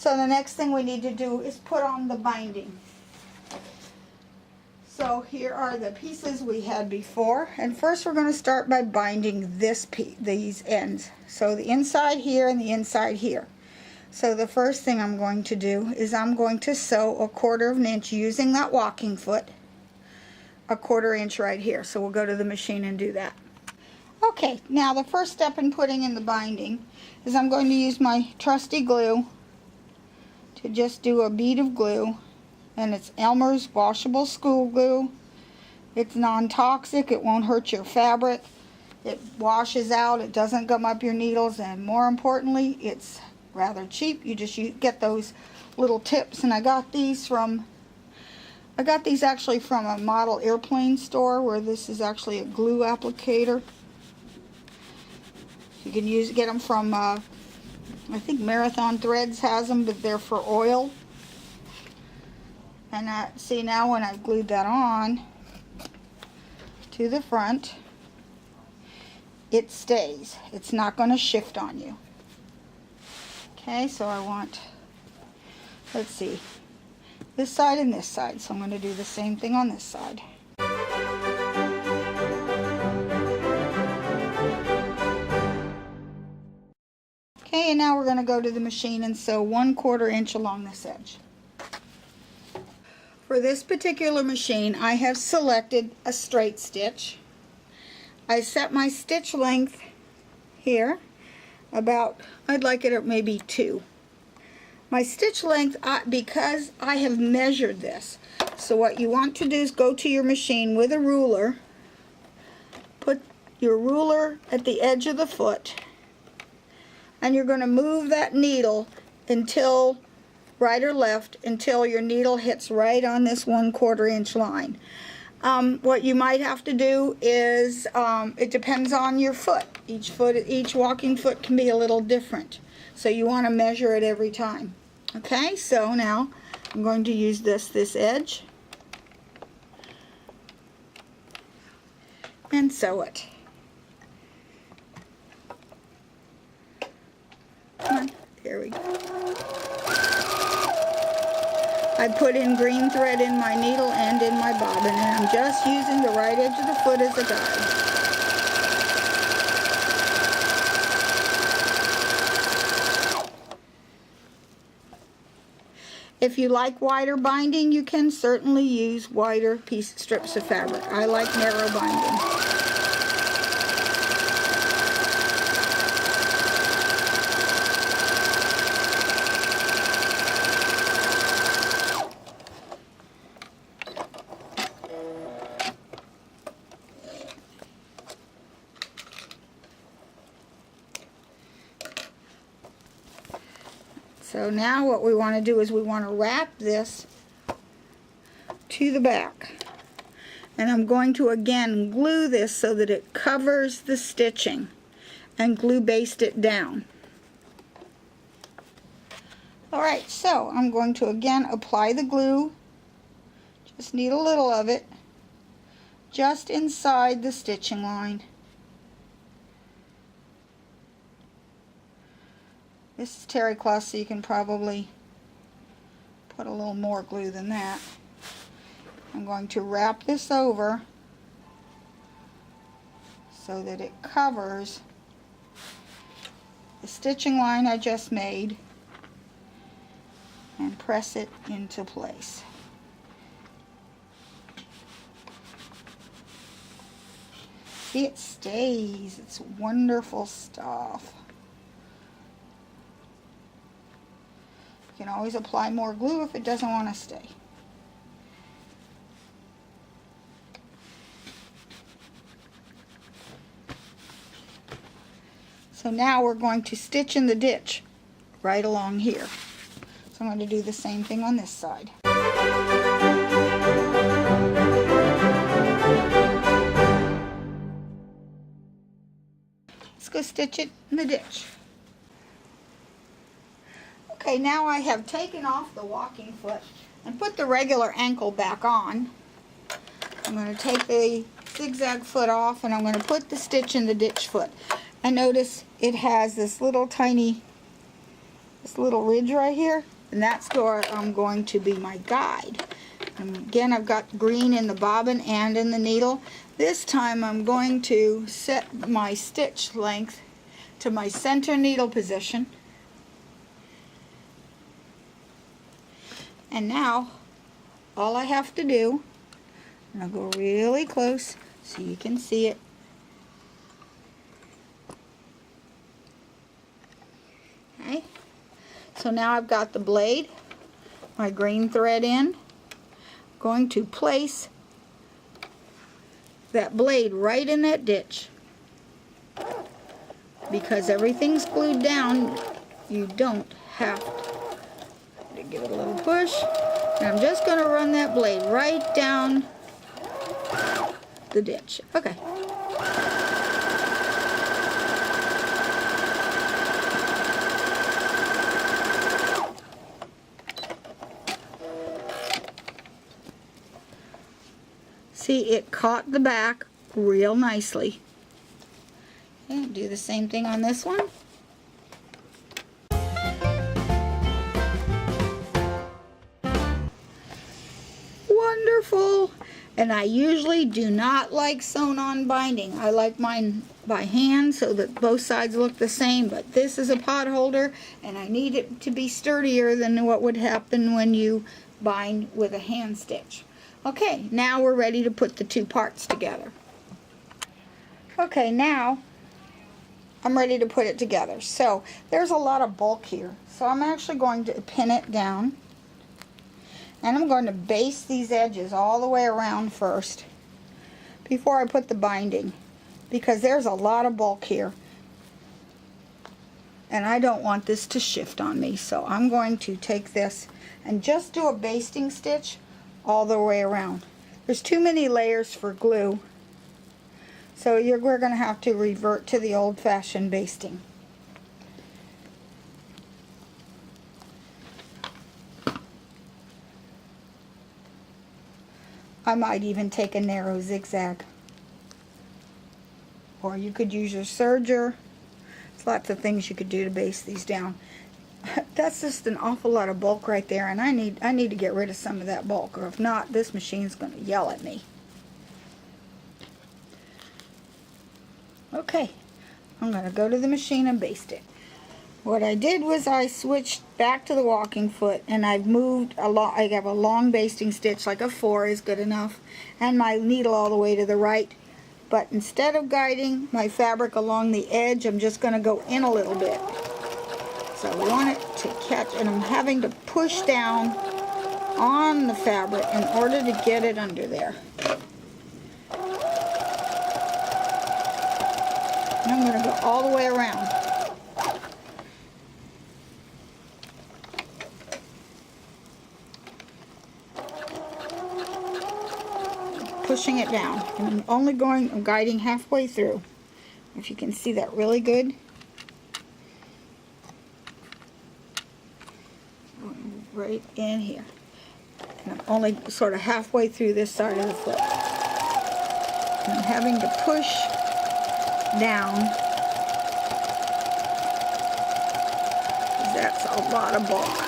So the next thing we need to do is put on the binding. So here are the pieces we had before, and first we're going to start by binding these ends. So the inside here and the inside here. So the first thing I'm going to do is I'm going to sew 1/4 inch using that walking foot, 1/4 inch right here. So we'll go to the machine and do that. Okay, now the first step in putting in the binding is I'm going to use my trusty glue to just do a bead of glue. And it's Elmer's washable school glue. It's non-toxic, it won't hurt your fabric, it washes out, it doesn't gum up your needles, and more importantly, it's rather cheap. You just get those little tips, and I got these actually from a model airplane store where this is actually a glue applicator. You can get them from, I think Marathon Threads has them, but they're for oil. And see, now when I've glued that on to the front, it stays. It's not going to shift on you. Okay, so I want, let's see, this side and this side. So I'm going to do the same thing on this side. Okay, and now we're going to go to the machine and sew 1/4 inch along this edge. For this particular machine, I have selected a straight stitch. I set my stitch length here about, I'd like it at maybe 2. My stitch length, because I have measured this, so what you want to do is go to your machine with a ruler, put your ruler at the edge of the foot, and you're going to move that needle until right or left until your needle hits right on this 1/4 inch line. What you might have to do is, it depends on your foot. Each walking foot can be a little different. So you want to measure it every time. Okay, so now I'm going to use this edge and sew it. Come on, there we go. I put in green thread in my needle and in my bobbin, and I'm just using the right edge of the foot as a guide. If you like wider binding, you can certainly use wider strips of fabric. I like narrow binding. So now what we want to do is we want to wrap this to the back. And I'm going to again glue this so that it covers the stitching and glue baste it down. Alright, so I'm going to again apply the glue. Just need a little of it just inside the stitching line. This is terry cloth, so you can probably put a little more glue than that. I'm going to wrap this over so that it covers the stitching line I just made and press it into place. See, it stays. It's wonderful stuff. You can always apply more glue if it doesn't want to stay. So now we're going to stitch in the ditch right along here. So I'm going to do the same thing on this side. Let's go stitch it in the ditch. Okay, now I have taken off the walking foot and put the regular ankle back on. I'm going to take the zigzag foot off and I'm going to put the stitch in the ditch foot. And notice it has this little ridge right here. and that's where I'm going to be my guide. And again, I've got green in the bobbin and in the needle. This time I'm going to set my stitch length to my center needle position. And now all I have to do, and I'll go really close so you can see it. Okay. So now I've got the blade, my green thread in. Going to place that blade right in that ditch. Because everything's glued down, you don't have to give it a little push. And I'm just going to run that blade right down the ditch. Okay. See, it caught the back real nicely. Okay, do the same thing on this one. Wonderful! And I usually do not like sewn-on binding. I like mine by hand so that both sides look the same, but this is a pot holder and I need it to be sturdier than what would happen when you bind with a hand stitch. Okay, now we're ready to put the two parts together. Okay, now I'm ready to put it together. So there's a lot of bulk here. So I'm actually going to pin it down. And I'm going to baste these edges all the way around first before I put the binding, because there's a lot of bulk here. And I don't want this to shift on me. So I'm going to take this and just do a basting stitch all the way around. There's too many layers for glue, so we're going to have to revert to the old-fashioned basting. I might even take a narrow zigzag, or you could use your serger. There's lots of things you could do to baste these down. That's just an awful lot of bulk right there, and I need to get rid of some of that bulk, or if not, this machine's going to yell at me. Okay, I'm going to go to the machine and baste it. What I did was I switched back to the walking foot, and I've moved I have a long basting stitch, like a 4 is good enough, and my needle all the way to the right. But instead of guiding my fabric along the edge, I'm just going to go in a little bit. So I want it to catch, and I'm having to push down on the fabric in order to get it under there. And I'm going to go all the way around. Pushing it down, and I'm guiding halfway through. If you can see that really good. Right in here. And I'm only sort of halfway through this side of the foot. And I'm having to push down. That's a lot of bulk.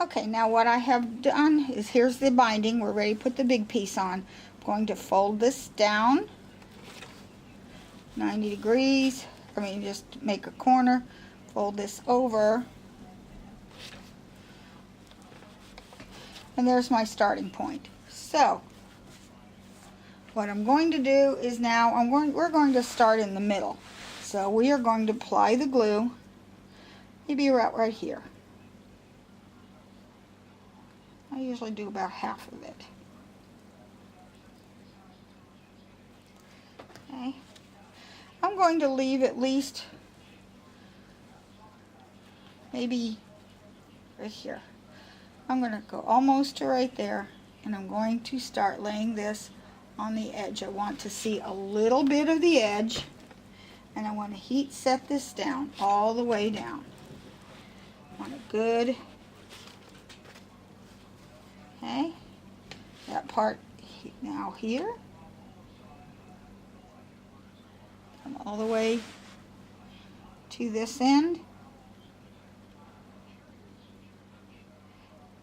Okay, now what I have done is, here's the binding. We're ready to put the big piece on. I'm going to fold this down 90 degrees. I mean, just make a corner, fold this over, and there's my starting point. So what I'm going to do is now we're going to start in the middle. So we are going to apply the glue, maybe right here. I usually do about half of it. Okay. I'm going to leave at least maybe right here. I'm going to go almost to right there, and I'm going to start laying this on the edge. I want to see a little bit of the edge, and I want to heat set this down all the way down. I want a good, okay, that part now here. Come all the way to this end.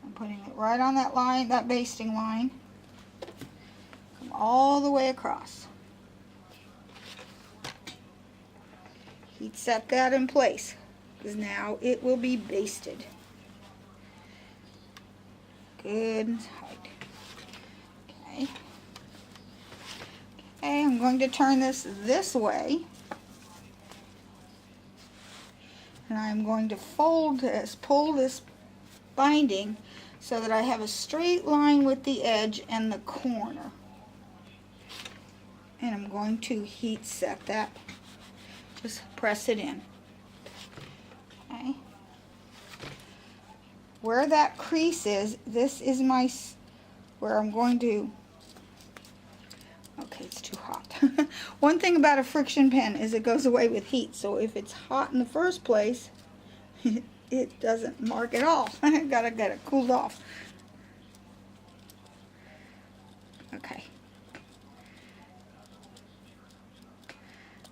I'm putting it right on that line, that basting line. Come all the way across. Heat set that in place, because now it will be basted. Good height. Okay. Okay, I'm going to turn this way. And I'm going to fold this, pull this binding so that I have a straight line with the edge and the corner. And I'm going to heat set that. Just press it in. Okay. Where that crease is, this is where I'm going to, okay, it's too hot. One thing about a friction pen is it goes away with heat. So if it's hot in the first place, it doesn't mark at all. I gotta get it cooled off. Okay.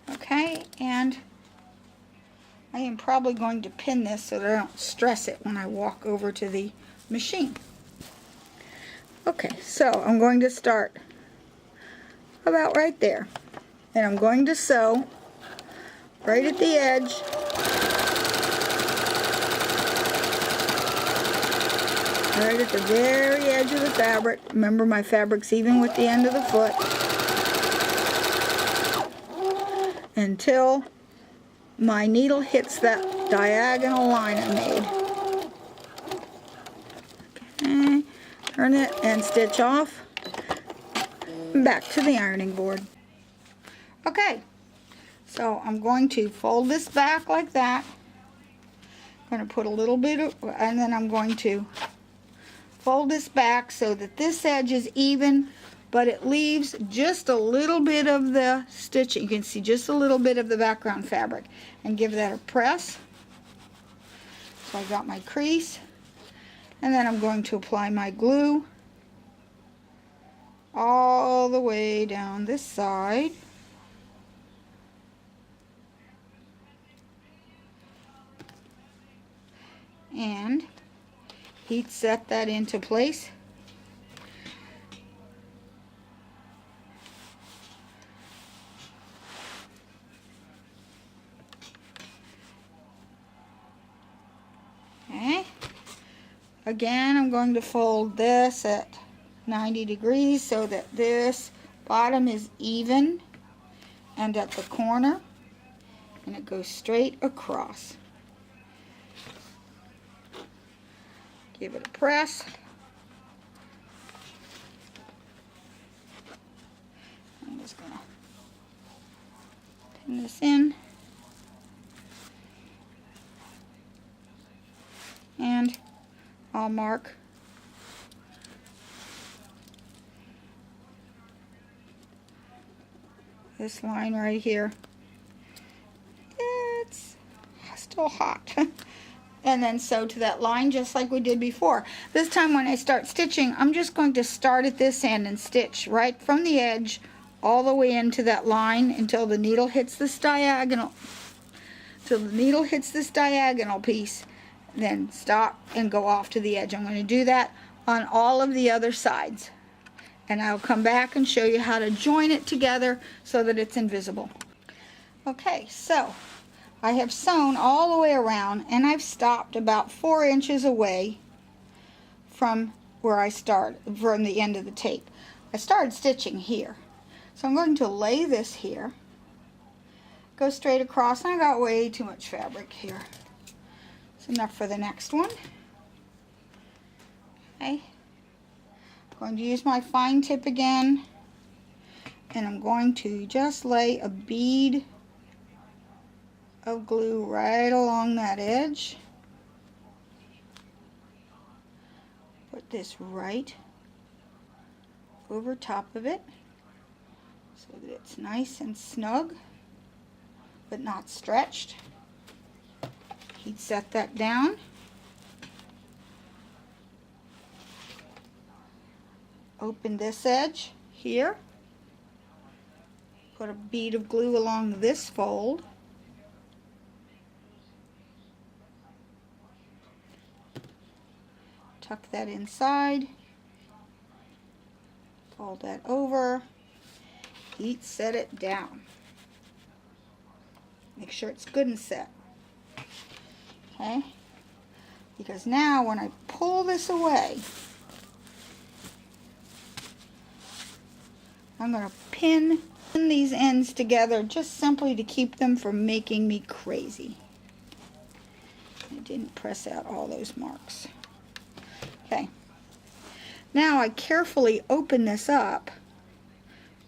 Okay, and I am probably going to pin this so that I don't stress it when I walk over to the machine. Okay, so I'm going to start about right there. And I'm going to sew right at the edge. Right at the very edge of the fabric. Remember, my fabric's even with the end of the foot. Until my needle hits that diagonal line I made. Okay, turn it and stitch off. Back to the ironing board. Okay, so I'm going to fold this back like that. I'm going to put a little bit of, and then I'm going to fold this back so that this edge is even, but it leaves just a little bit of the stitching. You can see just a little bit of the background fabric, and give that a press. So I got my crease, and then I'm going to apply my glue all the way down this side. And heat set that into place. Okay. Again, I'm going to fold this at 90 degrees so that this bottom is even and at the corner, and it goes straight across. Give it a press. I'm just going to pin this in. And I'll mark this line right here. It's still hot. And then sew to that line just like we did before. This time when I start stitching, I'm just going to start at this end and stitch right from the edge all the way into that line until the needle hits this diagonal. Till the needle hits this diagonal piece, then stop and go off to the edge. I'm going to do that on all of the other sides. And I'll come back and show you how to join it together so that it's invisible. Okay, so I have sewn all the way around, and I've stopped about 4 inches away from where I start, from the end of the tape. I started stitching here. So I'm going to lay this here, go straight across, and I got way too much fabric here. It's enough for the next one. Okay. I'm going to use my fine tip again, and I'm going to just lay a bead of glue right along that edge. Put this right over top of it so that it's nice and snug but not stretched. Heat set that down. open this edge here, put a bead of glue along this fold, tuck that inside, fold that over, set it down. Make sure it's good and set. Okay? Because now when I pull this away, I'm going to pin these ends together just simply to keep them from making me crazy. I didn't press out all those marks. Okay. Now I carefully open this up.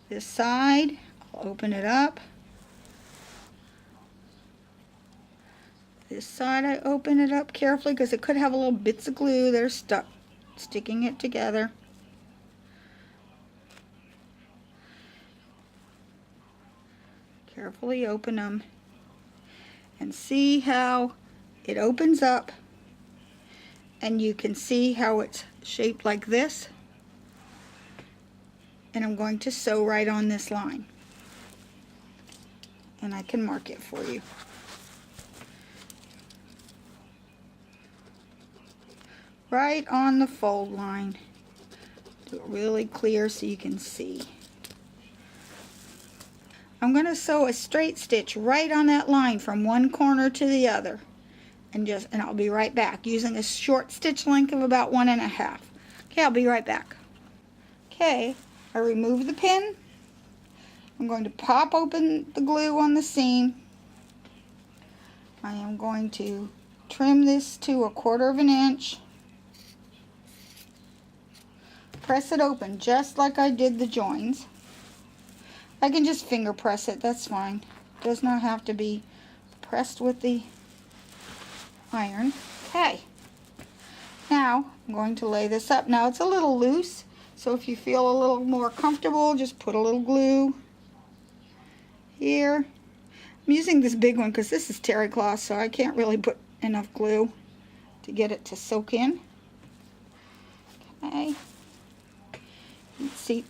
This side, I'll open it up. This side I open it up carefully because it could have a little bits of glue that are stuck, sticking it together. Carefully open them and see how it opens up, and you can see how it's shaped like this. And I'm going to sew right on this line, and I can mark it for you. Right on the fold line. Do it really clear so you can see. I'm going to sew a straight stitch right on that line from one corner to the other, and I'll be right back using a short stitch length of about 1.5. Okay, I'll be right back. Okay, I removed the pin. I'm going to pop open the glue on the seam. I am going to trim this to 1/4 inch. Press it open just like I did the joins. I can just finger press it, that's fine. It does not have to be pressed with the iron. Okay. Now I'm going to lay this up. Now it's a little loose, so if you feel a little more comfortable, just put a little glue here. I'm using this big one because this is terry cloth, so I can't really put enough glue to get it to soak in. Okay.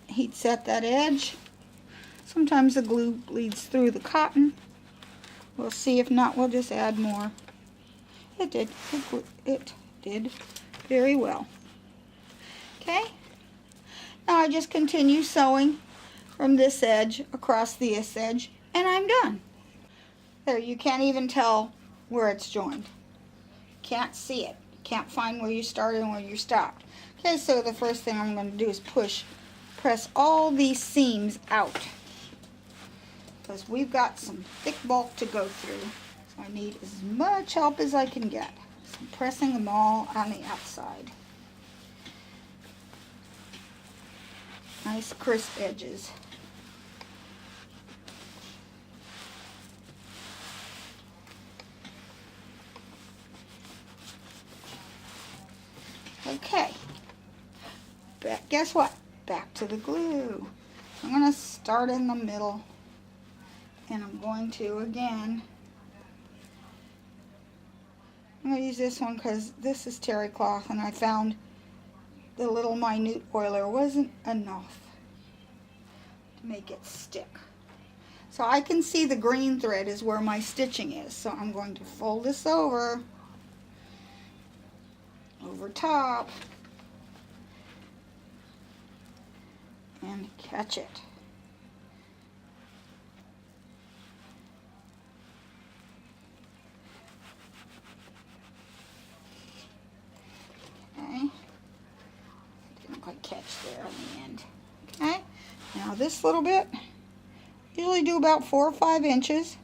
Heat set that edge. Sometimes the glue bleeds through the cotton. We'll see. If not, we'll just add more. It did. It did very well. Okay. Now I just continue sewing from this edge across this edge, and I'm done. There, you can't even tell where it's joined. Can't see it. Can't find where you started and where you stopped. Okay, so the first thing I'm going to do is press all these seams out, because we've got some thick bulk to go through, so I need as much help as I can get. So I'm pressing them all on the outside. Nice crisp edges. Okay, guess what? Back to the glue. I'm going to start in the middle, and I'm going to, again, I'm going to use this one because this is terry cloth, and I found the little minute oiler wasn't enough to make it stick. So I can see the green thread is where my stitching is, so I'm going to fold this over top and catch it. Okay, didn't quite catch there on the end. Okay, now this little bit, usually do about 4 or 5 inches.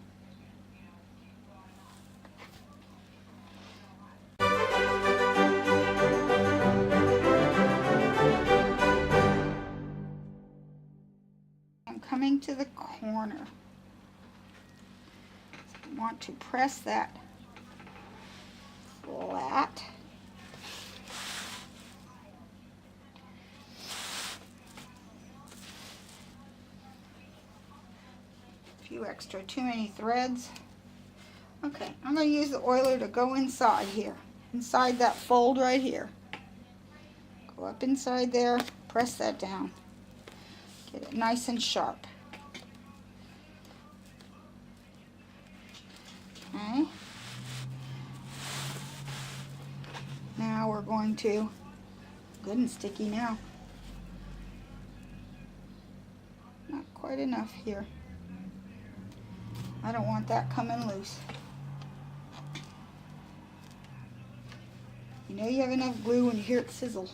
Coming to the corner. So I want to press that flat. A few extra, too many threads. Okay, I'm going to use the oiler to go inside here, inside that fold right here. Go up inside there, press that down. Get it nice and sharp. Okay. Now we're going to, good and sticky now. Not quite enough here. I don't want that coming loose. You know you have enough glue when you hear it sizzle.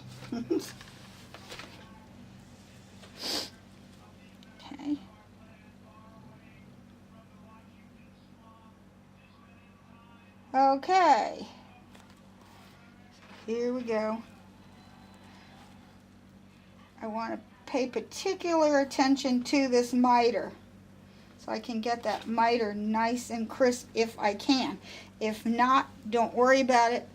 Okay. Okay. Here we go. I want to pay particular attention to this miter, so I can get that miter nice and crisp if I can. If not, don't worry about it.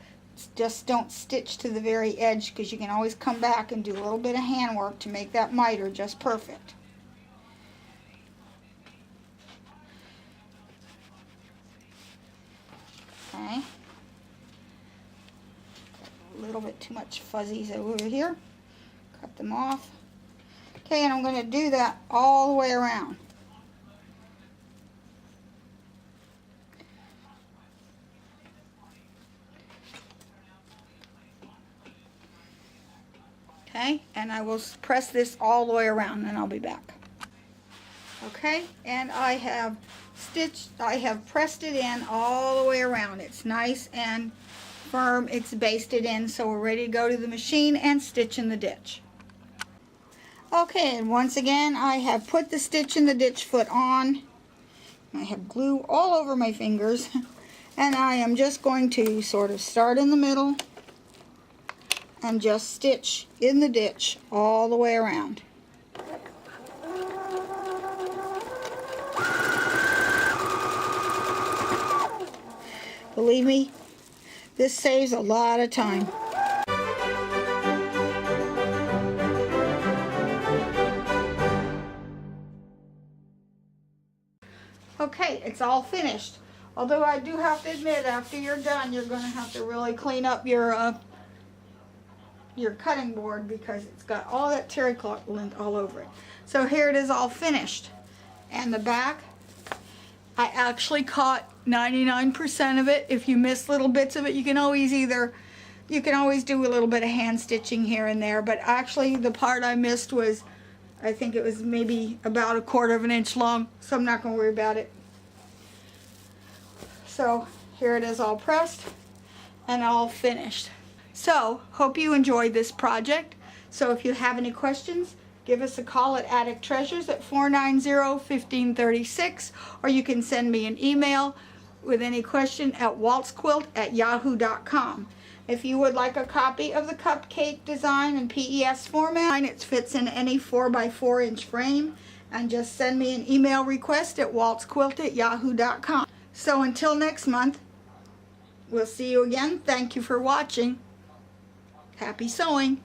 Just don't stitch to the very edge, because you can always come back and do a little bit of handwork to make that miter just perfect. Okay. Got a little bit too much fuzzies over here. Cut them off. Okay, and I'm going to do that all the way around. Okay, and I will press this all the way around, and I'll be back. Okay, and I have pressed it in all the way around. It's nice and firm, it's basted in, so we're ready to go to the machine and stitch in the ditch. Okay, and once again, I have put the stitch in the ditch foot on. I have glue all over my fingers, and I am just going to sort of start in the middle and just stitch in the ditch all the way around. Believe me, this saves a lot of time. Okay, it's all finished. Although I do have to admit, after you're done, you're going to have to really clean up your cutting board, because it's got all that terry cloth lint all over it. So here it is all finished. And the back, I actually caught 99% of it. If you miss little bits of it, you can always do a little bit of hand stitching here and there, but actually the part I missed was, I think it was maybe about 1/4 of an inch long, so I'm not going to worry about it. So here it is all pressed and all finished. So, hope you enjoyed this project. So if you have any questions, give us a call at Attic Treasures at 490-1536, or you can send me an email with any question at waltzquilt@yahoo.com. If you would like a copy of the cupcake design in PES format, it fits in any 4x4 inch frame, and just send me an email request at waltzquilt@yahoo.com. So until next month, we'll see you again. Thank you for watching. Happy sewing!